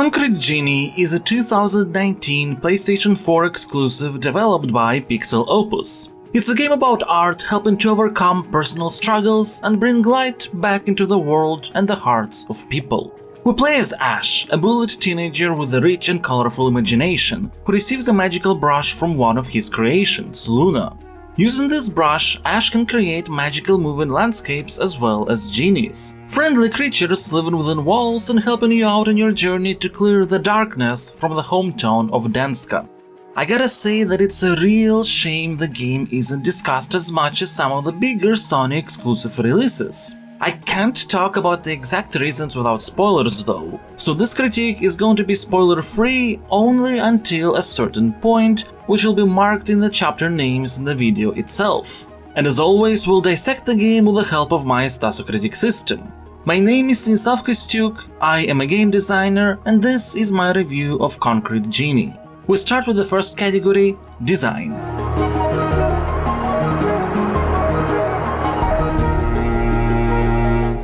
Concrete Genie is a 2019 PlayStation 4 exclusive developed by Pixel Opus. It's a game about art helping to overcome personal struggles and bring light back into the world and the hearts of people. We play as Ash, a bullied teenager with a rich and colorful imagination, who receives a magical brush from one of his creations, Luna. Using this brush, Ash can create magical moving landscapes as well as genies, friendly creatures living within walls and helping you out on your journey to clear the darkness from the hometown of Denska. I gotta say that it's a real shame the game isn't discussed as much as some of the bigger Sony exclusive releases. I can't talk about the exact reasons without spoilers though, so this critique is going to be spoiler-free only until a certain point, which will be marked in the chapter names in the video itself. And as always, we'll dissect the game with the help of my Stasocritic system. My name is Stanislav Kostyuk, I am a game designer, and this is my review of Concrete Genie. We start with the first category, Design.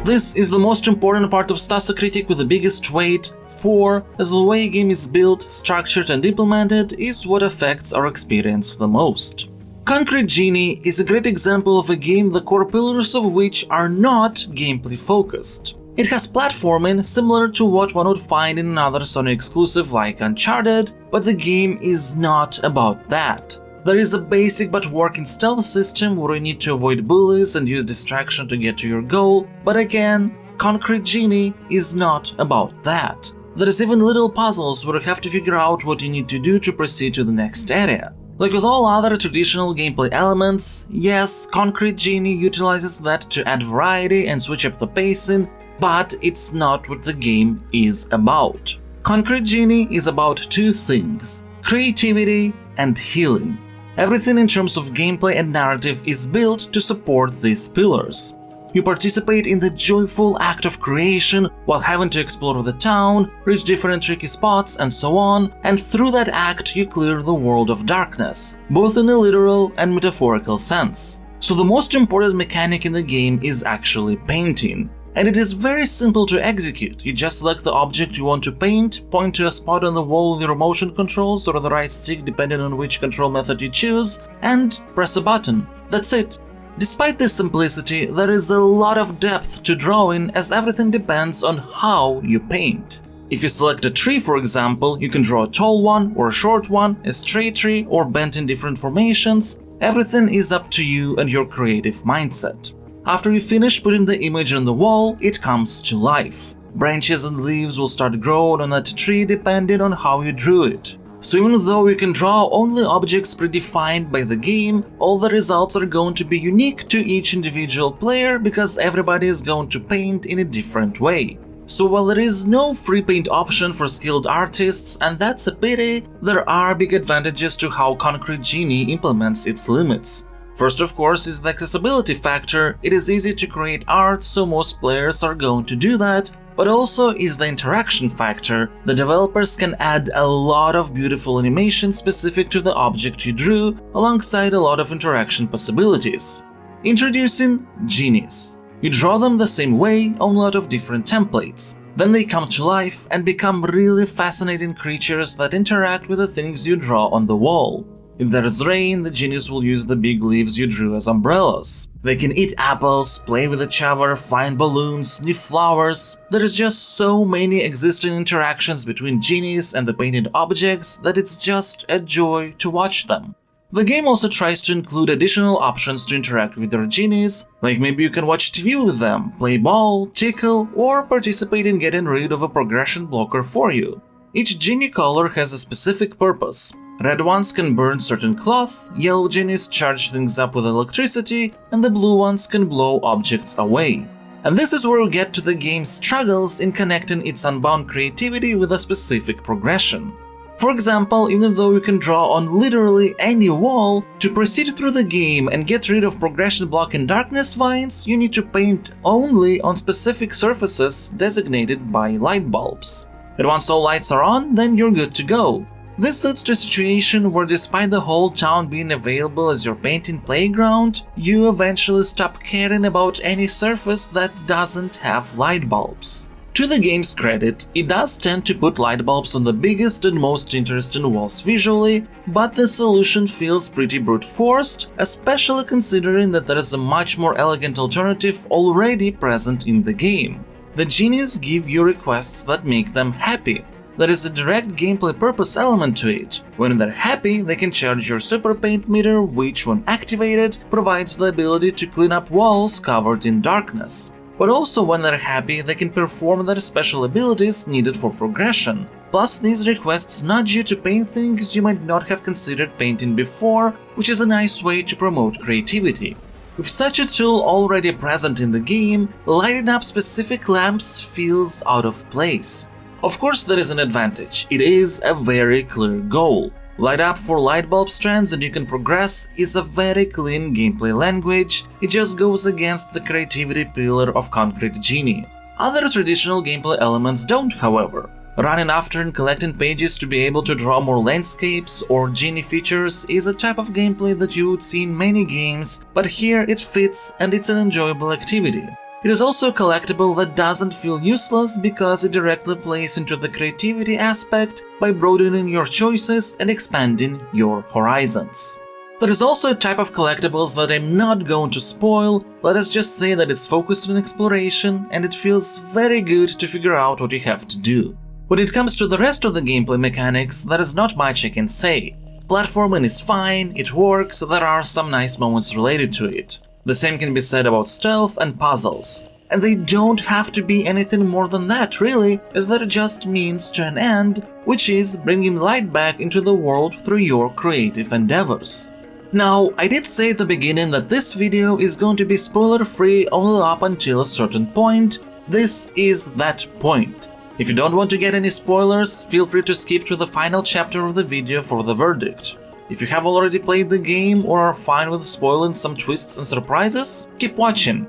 This is the most important part of Stasocritic with the biggest weight, as the way a game is built, structured and implemented is what affects our experience the most. Concrete Genie is a great example of a game the core pillars of which are not gameplay focused. It has platforming similar to what one would find in another Sony exclusive like Uncharted, but the game is not about that. There is a basic but working stealth system where you need to avoid bullies and use distraction to get to your goal, but again, Concrete Genie is not about that. There is even little puzzles where you have to figure out what you need to do to proceed to the next area. Like with all other traditional gameplay elements, yes, Concrete Genie utilizes that to add variety and switch up the pacing, but it's not what the game is about. Concrete Genie is about two things: creativity and healing. Everything in terms of gameplay and narrative is built to support these pillars. You participate in the joyful act of creation while having to explore the town, reach different tricky spots and so on, and through that act you clear the world of darkness, both in a literal and metaphorical sense. So the most important mechanic in the game is actually painting. And it is very simple to execute. You just select the object you want to paint, point to a spot on the wall with your motion controls or the right stick depending on which control method you choose, and press a button. That's it. Despite this simplicity, there is a lot of depth to drawing as everything depends on how you paint. If you select a tree, for example, you can draw a tall one or a short one, a straight tree or bent in different formations. Everything is up to you and your creative mindset. After you finish putting the image on the wall, it comes to life. Branches and leaves will start growing on that tree depending on how you drew it. So even though you can draw only objects predefined by the game, all the results are going to be unique to each individual player because everybody is going to paint in a different way. So while there is no free paint option for skilled artists, and that's a pity, there are big advantages to how Concrete Genie implements its limits. First, of course, is the accessibility factor. It is easy to create art, so most players are going to do that, but also is the interaction factor. The developers can add a lot of beautiful animation specific to the object you drew, alongside a lot of interaction possibilities. Introducing Genies. You draw them the same way, only out of different templates. Then they come to life and become really fascinating creatures that interact with the things you draw on the wall. If there's rain, the genies will use the big leaves you drew as umbrellas. They can eat apples, play with each other, find balloons, sniff flowers. There is just so many existing interactions between genies and the painted objects that it's just a joy to watch them. The game also tries to include additional options to interact with your genies, like maybe you can watch TV with them, play ball, tickle, or participate in getting rid of a progression blocker for you. Each genie color has a specific purpose. Red ones can burn certain cloth, yellow genies charge things up with electricity, and the blue ones can blow objects away. And this is where we get to the game's struggles in connecting its unbound creativity with a specific progression. For example, even though you can draw on literally any wall, to proceed through the game and get rid of progression block and darkness vines, you need to paint only on specific surfaces designated by light bulbs. And once all lights are on, then you're good to go. This leads to a situation where despite the whole town being available as your painting playground, you eventually stop caring about any surface that doesn't have light bulbs. To the game's credit, it does tend to put light bulbs on the biggest and most interesting walls visually, but the solution feels pretty brute forced, especially considering that there is a much more elegant alternative already present in the game. The genies give you requests that make them happy. There is a direct gameplay purpose element to it. When they're happy, they can charge your super paint meter, which when activated, provides the ability to clean up walls covered in darkness. But also when they're happy, they can perform their special abilities needed for progression. Plus, these requests nudge you to paint things you might not have considered painting before, which is a nice way to promote creativity. With such a tool already present in the game, lighting up specific lamps feels out of place. Of course, there is an advantage. It is a very clear goal. Light up for light bulb strands and you can progress is a very clean gameplay language, it just goes against the creativity pillar of Concrete Genie. Other traditional gameplay elements don't, however. Running after and collecting pages to be able to draw more landscapes or genie features is a type of gameplay that you would see in many games, but here it fits and it's an enjoyable activity. It is also a collectible that doesn't feel useless because it directly plays into the creativity aspect by broadening your choices and expanding your horizons. There is also a type of collectibles that I'm not going to spoil, let us just say that it's focused on exploration and it feels very good to figure out what you have to do. When it comes to the rest of the gameplay mechanics, there is not much I can say. Platforming is fine, it works, there are some nice moments related to it. The same can be said about stealth and puzzles. And they don't have to be anything more than that, really, as they're just means to an end, which is bringing light back into the world through your creative endeavors. Now, I did say at the beginning that this video is going to be spoiler-free only up until a certain point. This is that point. If you don't want to get any spoilers, feel free to skip to the final chapter of the video for the verdict. If you have already played the game or are fine with spoiling some twists and surprises, keep watching.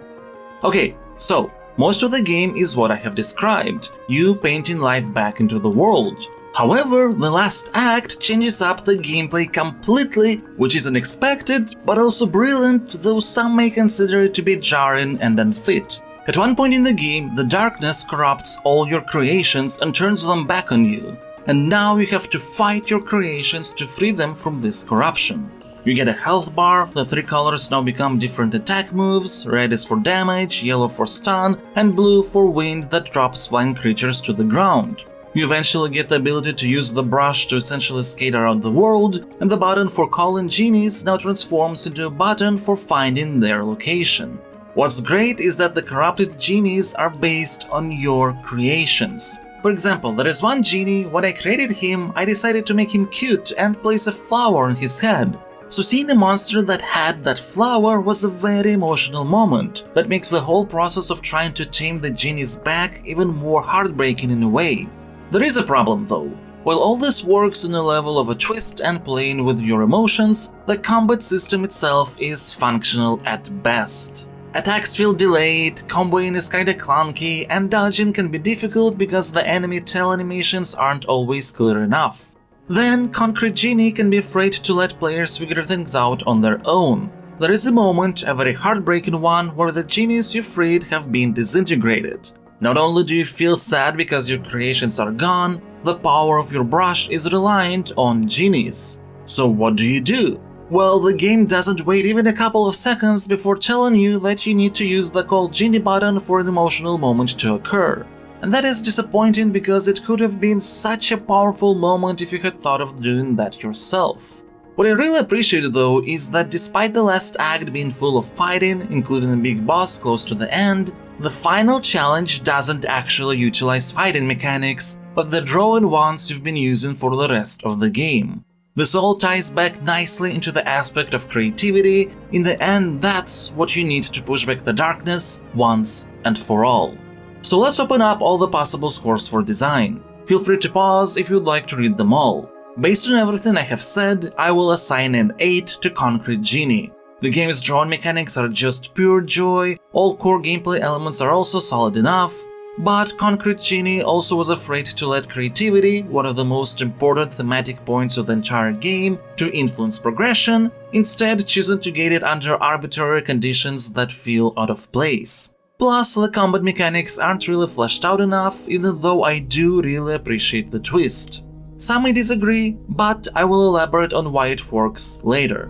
Okay, so, most of the game is what I have described, you painting life back into the world. However, the last act changes up the gameplay completely, which is unexpected, but also brilliant, though some may consider it to be jarring and unfit. At one point in the game, the darkness corrupts all your creations and turns them back on you. And now you have to fight your creations to free them from this corruption. You get a health bar, the three colors now become different attack moves, red is for damage, yellow for stun, and blue for wind that drops flying creatures to the ground. You eventually get the ability to use the brush to essentially skate around the world, and the button for calling genies now transforms into a button for finding their location. What's great is that the corrupted genies are based on your creations. For example, there is one genie, when I created him, I decided to make him cute and place a flower on his head. So seeing a monster that had that flower was a very emotional moment that makes the whole process of trying to tame the genies back even more heartbreaking in a way. There is a problem though. While all this works on a level of a twist and playing with your emotions, the combat system itself is functional at best. Attacks feel delayed, comboing is kinda clunky, and dodging can be difficult because the enemy tail animations aren't always clear enough. Then, Concrete Genie can be afraid to let players figure things out on their own. There is a moment, a very heartbreaking one, where the genies you freed have been disintegrated. Not only do you feel sad because your creations are gone, the power of your brush is reliant on genies. So what do? Well, the game doesn't wait even a couple of seconds before telling you that you need to use the Call Genie button for an emotional moment to occur. And that is disappointing because it could have been such a powerful moment if you had thought of doing that yourself. What I really appreciate though is that despite the last act being full of fighting, including a big boss close to the end, the final challenge doesn't actually utilize fighting mechanics, but the drawing ones you've been using for the rest of the game. This all ties back nicely into the aspect of creativity. In the end, that's what you need to push back the darkness once and for all. So let's open up all the possible scores for design. Feel free to pause if you'd like to read them all. Based on everything I have said, I will assign an 8 to Concrete Genie. The game's drawing mechanics are just pure joy, all core gameplay elements are also solid enough, but Concrete Genie also was afraid to let creativity, one of the most important thematic points of the entire game, to influence progression, instead choosing to gate it under arbitrary conditions that feel out of place. Plus, the combat mechanics aren't really fleshed out enough, even though I do really appreciate the twist. Some may disagree, but I will elaborate on why it works later.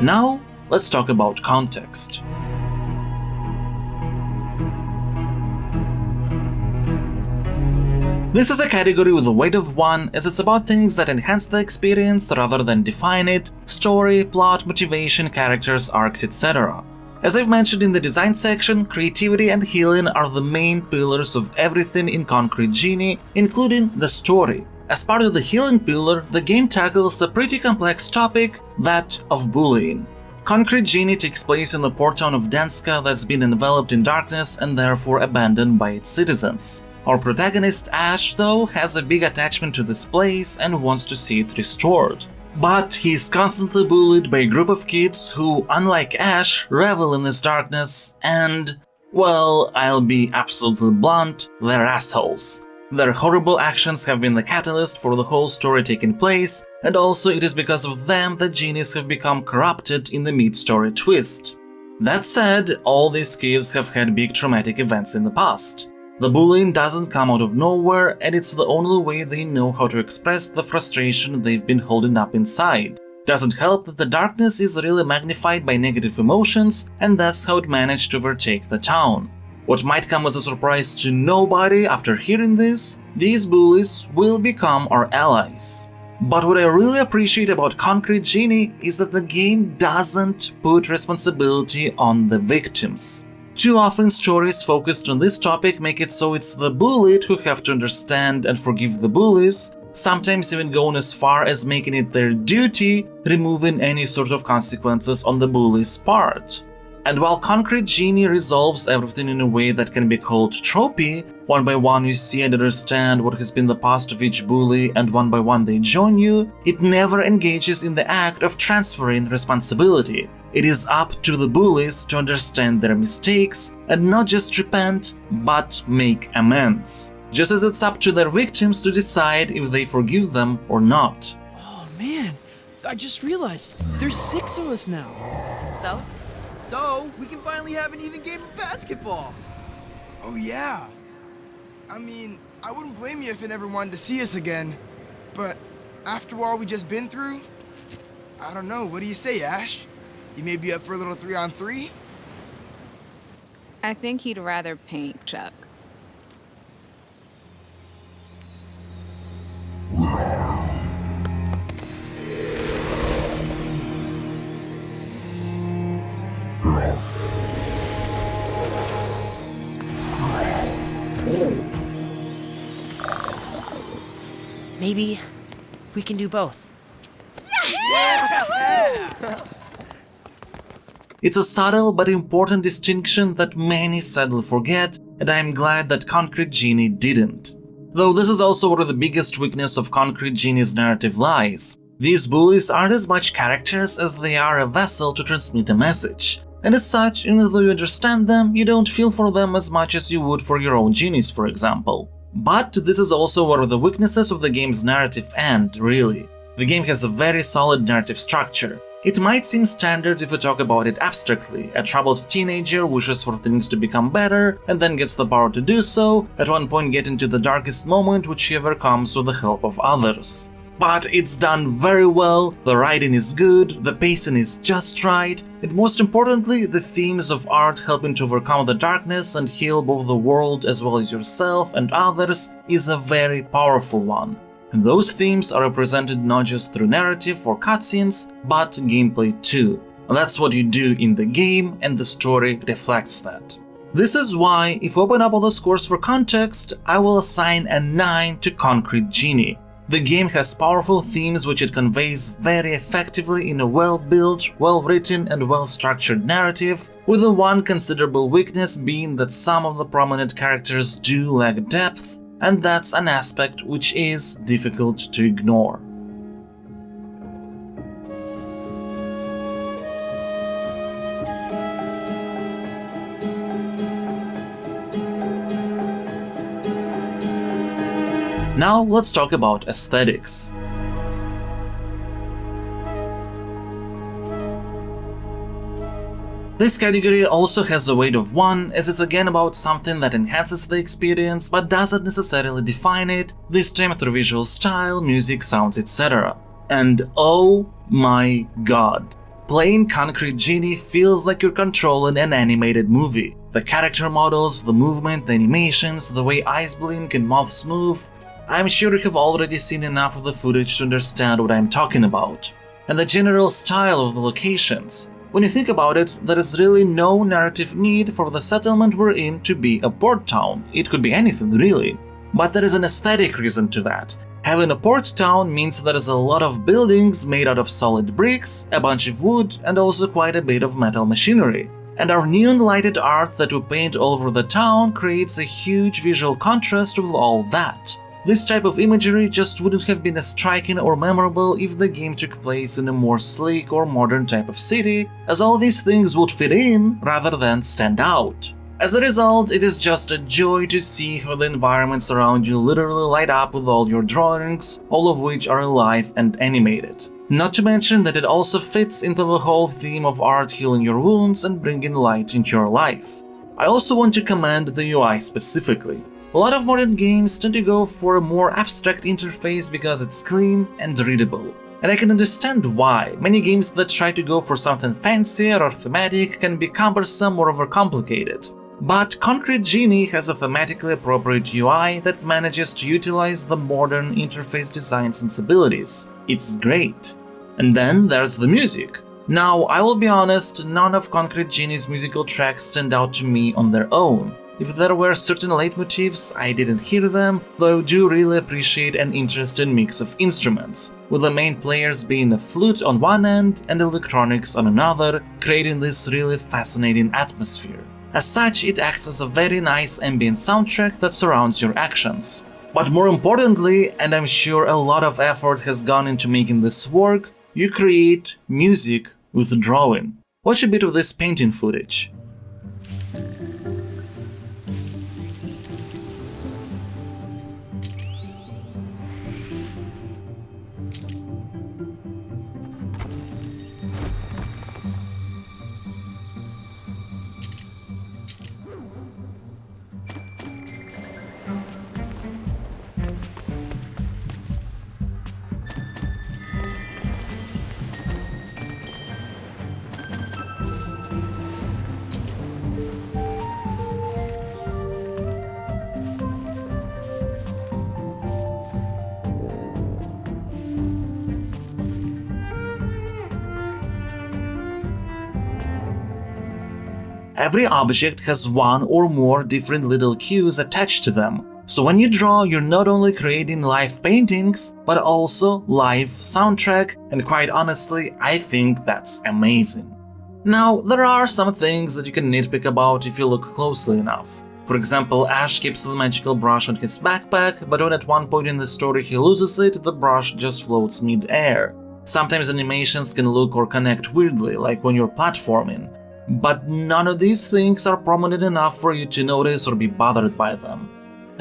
Now, let's talk about context. This is a category with a weight of 1, as it's about things that enhance the experience rather than define it: story, plot, motivation, characters, arcs, etc. As I've mentioned in the design section, creativity and healing are the main pillars of everything in Concrete Genie, including the story. As part of the healing pillar, the game tackles a pretty complex topic, that of bullying. Concrete Genie takes place in the port town of Denska that's been enveloped in darkness and therefore abandoned by its citizens. Our protagonist Ash, though, has a big attachment to this place and wants to see it restored. But he is constantly bullied by a group of kids who, unlike Ash, revel in this darkness and, well, I'll be absolutely blunt, they're assholes. Their horrible actions have been the catalyst for the whole story taking place, and also it is because of them that genies have become corrupted in the mid-story twist. That said, all these kids have had big traumatic events in the past. The bullying doesn't come out of nowhere, and it's the only way they know how to express the frustration they've been holding up inside. Doesn't help that the darkness is really magnified by negative emotions, and that's how it managed to overtake the town. What might come as a surprise to nobody after hearing this, these bullies will become our allies. But what I really appreciate about Concrete Genie is that the game doesn't put responsibility on the victims. Too often stories focused on this topic make it so it's the bullied who have to understand and forgive the bullies, sometimes even going as far as making it their duty, removing any sort of consequences on the bully's part. And while Concrete Genie resolves everything in a way that can be called tropey, one by one you see and understand what has been the past of each bully, and one by one they join you, it never engages in the act of transferring responsibility. It is up to the bullies to understand their mistakes and not just repent, but make amends. Just as it's up to their victims to decide if they forgive them or not. Oh man, I just realized there's 6 of us now. So, we can finally have an even game of basketball. Oh yeah. I mean, I wouldn't blame you if you never wanted to see us again. But after all we just been through, I don't know, what do you say, Ash? You may be up for a little 3-on-3? I think he'd rather paint, Chuck. Maybe we can do both. It's a subtle but important distinction that many sadly forget, and I am glad that Concrete Genie didn't. Though this is also where the biggest weakness of Concrete Genie's narrative lies. These bullies aren't as much characters as they are a vessel to transmit a message. And as such, even though you understand them, you don't feel for them as much as you would for your own genies, for example. But this is also where the weaknesses of the game's narrative end, really. The game has a very solid narrative structure. It might seem standard if you talk about it abstractly. A troubled teenager wishes for things to become better and then gets the power to do so, at one point get into the darkest moment which he overcomes with the help of others. But it's done very well, the writing is good, the pacing is just right, and most importantly, the themes of art helping to overcome the darkness and heal both the world as well as yourself and others is a very powerful one. And those themes are represented not just through narrative or cutscenes, but gameplay too. And that's what you do in the game, and the story reflects that. This is why, if we open up all the scores for context, I will assign a 9 to Concrete Genie. The game has powerful themes which it conveys very effectively in a well-built, well-written and well-structured narrative, with the one considerable weakness being that some of the prominent characters do lack depth, and that's an aspect which is difficult to ignore. Now let's talk about aesthetics. This category also has a weight of 1, as it's again about something that enhances the experience but doesn't necessarily define it, this time through visual style, music, sounds, etc. And oh my god, playing Concrete Genie feels like you're controlling an animated movie. The character models, the movement, the animations, the way eyes blink and mouths move. I'm sure you have already seen enough of the footage to understand what I'm talking about. And the general style of the locations. When you think about it, there is really no narrative need for the settlement we're in to be a port town. It could be anything, really. But there is an aesthetic reason to that. Having a port town means there is a lot of buildings made out of solid bricks, a bunch of wood, and also quite a bit of metal machinery. And our neon-lighted art that we paint all over the town creates a huge visual contrast with all that. This type of imagery just wouldn't have been as striking or memorable if the game took place in a more sleek or modern type of city, as all these things would fit in rather than stand out. As a result, it is just a joy to see how the environments around you literally light up with all your drawings, all of which are alive and animated. Not to mention that it also fits into the whole theme of art healing your wounds and bringing light into your life. I also want to commend the UI specifically. A lot of modern games tend to go for a more abstract interface because it's clean and readable. And I can understand why. Many games that try to go for something fancier or thematic can be cumbersome or overcomplicated. But Concrete Genie has a thematically appropriate UI that manages to utilize the modern interface design sensibilities. It's great. And then there's the music. Now, I will be honest, none of Concrete Genie's musical tracks stand out to me on their own. If there were certain leitmotifs, I didn't hear them, though I do really appreciate an interesting mix of instruments, with the main players being a flute on one end and electronics on another, creating this really fascinating atmosphere. As such, it acts as a very nice ambient soundtrack that surrounds your actions. But more importantly, and I'm sure a lot of effort has gone into making this work, you create music with drawing. Watch a bit of this painting footage. Every object has one or more different little cues attached to them, so when you draw, you're not only creating live paintings, but also live soundtrack, and quite honestly, I think that's amazing. Now, there are some things that you can nitpick about if you look closely enough. For example, Ash keeps the magical brush on his backpack, but when at one point in the story he loses it, the brush just floats mid-air. Sometimes animations can look or connect weirdly, like when you're platforming. But none of these things are prominent enough for you to notice or be bothered by them.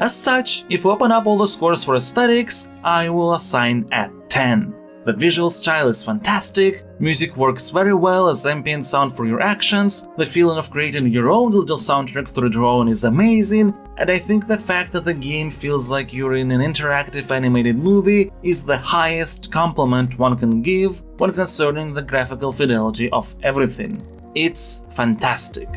As such, if we open up all the scores for aesthetics, I will assign a 10. The visual style is fantastic, music works very well as ambient sound for your actions, the feeling of creating your own little soundtrack through drawing is amazing, and I think the fact that the game feels like you're in an interactive animated movie is the highest compliment one can give when concerning the graphical fidelity of everything. It's fantastic.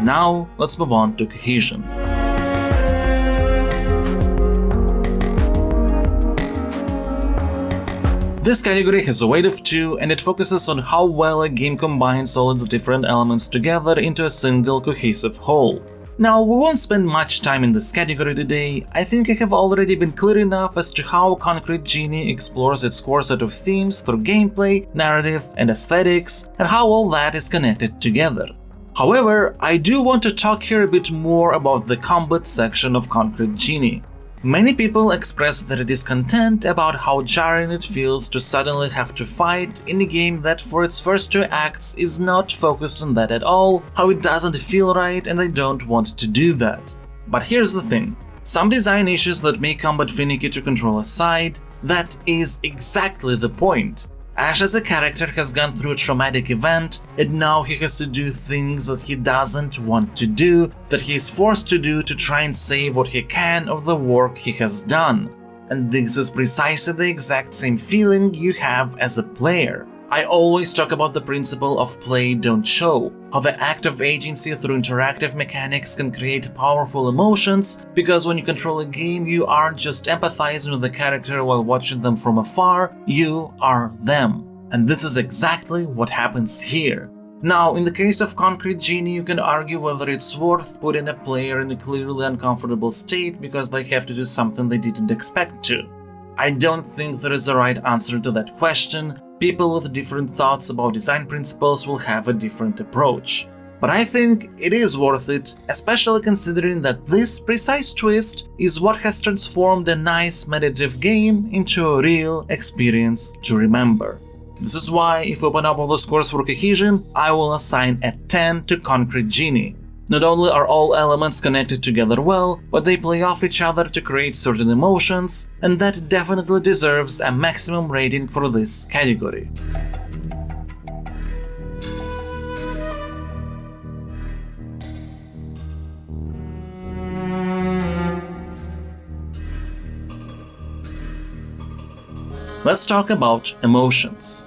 Now, let's move on to cohesion. This category has a weight of 2 and it focuses on how well a game combines all its different elements together into a single cohesive whole. Now, we won't spend much time in this category today. I think I have already been clear enough as to how Concrete Genie explores its core set of themes through gameplay, narrative, and aesthetics, and how all that is connected together. However, I do want to talk here a bit more about the combat section of Concrete Genie. Many people express their discontent about how jarring it feels to suddenly have to fight in a game that for its first 2 acts is not focused on that at all, how it doesn't feel right and they don't want to do that. But here's the thing, some design issues that make combat finicky to control aside, that is exactly the point. Ash as a character has gone through a traumatic event and now he has to do things that he doesn't want to do, that he is forced to do to try and save what he can of the work he has done. And this is precisely the exact same feeling you have as a player. I always talk about the principle of play don't show, how the act of agency through interactive mechanics can create powerful emotions, because when you control a game you aren't just empathizing with the character while watching them from afar, you are them. And this is exactly what happens here. Now, in the case of Concrete Genie, you can argue whether it's worth putting a player in a clearly uncomfortable state because they have to do something they didn't expect to. I don't think there is a right answer to that question. People with different thoughts about design principles will have a different approach. But I think it is worth it, especially considering that this precise twist is what has transformed a nice meditative game into a real experience to remember. This is why, if we open up all the scores for cohesion, I will assign a 10 to Concrete Genie. Not only are all elements connected together well, but they play off each other to create certain emotions, and that definitely deserves a maximum rating for this category. Let's talk about emotions.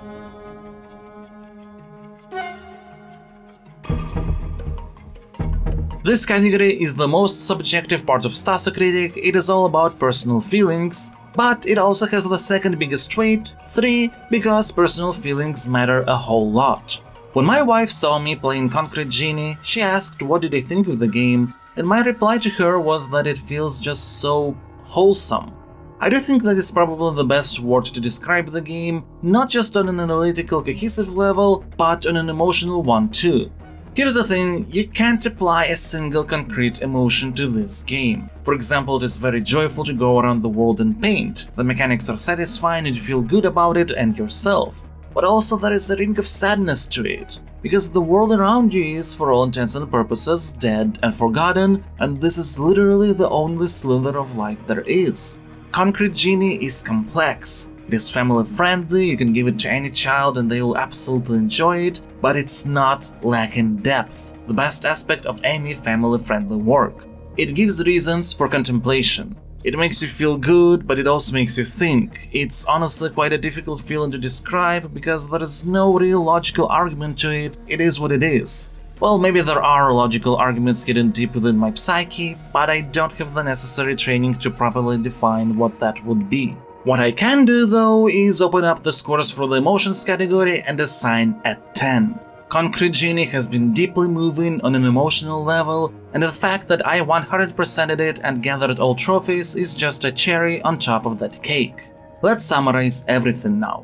This category is the most subjective part of Stasocritic. It is all about personal feelings, but it also has the second biggest weight, 3, because personal feelings matter a whole lot. When my wife saw me playing Concrete Genie, she asked what did I think of the game, and my reply to her was that it feels just so wholesome. I do think that is probably the best word to describe the game, not just on an analytical cohesive level, but on an emotional one too. Here's the thing, you can't apply a single concrete emotion to this game. For example, it is very joyful to go around the world and paint, the mechanics are satisfying and you feel good about it and yourself. But also there is a ring of sadness to it, because the world around you is, for all intents and purposes, dead and forgotten, and this is literally the only slither of light there is. Concrete Genie is complex. It is family friendly, you can give it to any child and they will absolutely enjoy it, but it's not lacking depth, the best aspect of any family friendly work. It gives reasons for contemplation. It makes you feel good, but it also makes you think. It's honestly quite a difficult feeling to describe because there is no real logical argument to it, it is what it is. Well, maybe there are logical arguments hidden deep within my psyche, but I don't have the necessary training to properly define what that would be. What I can do though is open up the scores for the emotions category and assign a 10. Concrete Genie has been deeply moving on an emotional level, and the fact that I 100%ed it and gathered all trophies is just a cherry on top of that cake. Let's summarize everything now.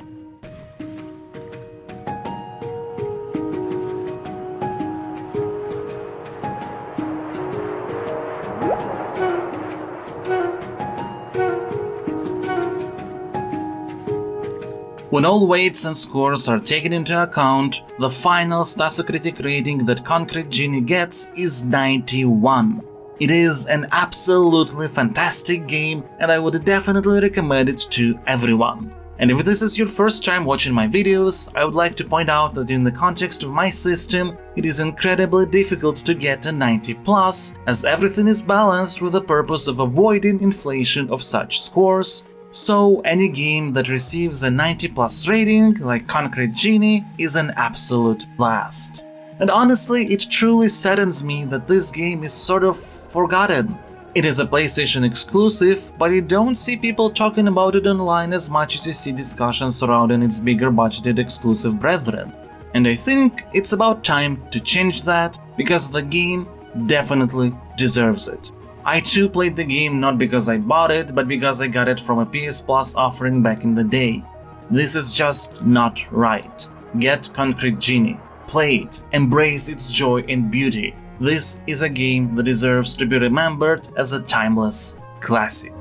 When all weights and scores are taken into account, the final Stasocritic rating that Concrete Genie gets is 91. It is an absolutely fantastic game and I would definitely recommend it to everyone. And if this is your first time watching my videos, I would like to point out that in the context of my system, it is incredibly difficult to get a 90+, as everything is balanced with the purpose of avoiding inflation of such scores. So any game that receives a 90+ rating, like Concrete Genie, is an absolute blast. And honestly, it truly saddens me that this game is sort of forgotten. It is a PlayStation exclusive, but you don't see people talking about it online as much as you see discussions surrounding its bigger budgeted exclusive brethren. And I think it's about time to change that, because the game definitely deserves it. I too played the game not because I bought it, but because I got it from a PS Plus offering back in the day. This is just not right. Get Concrete Genie, play it, embrace its joy and beauty. This is a game that deserves to be remembered as a timeless classic.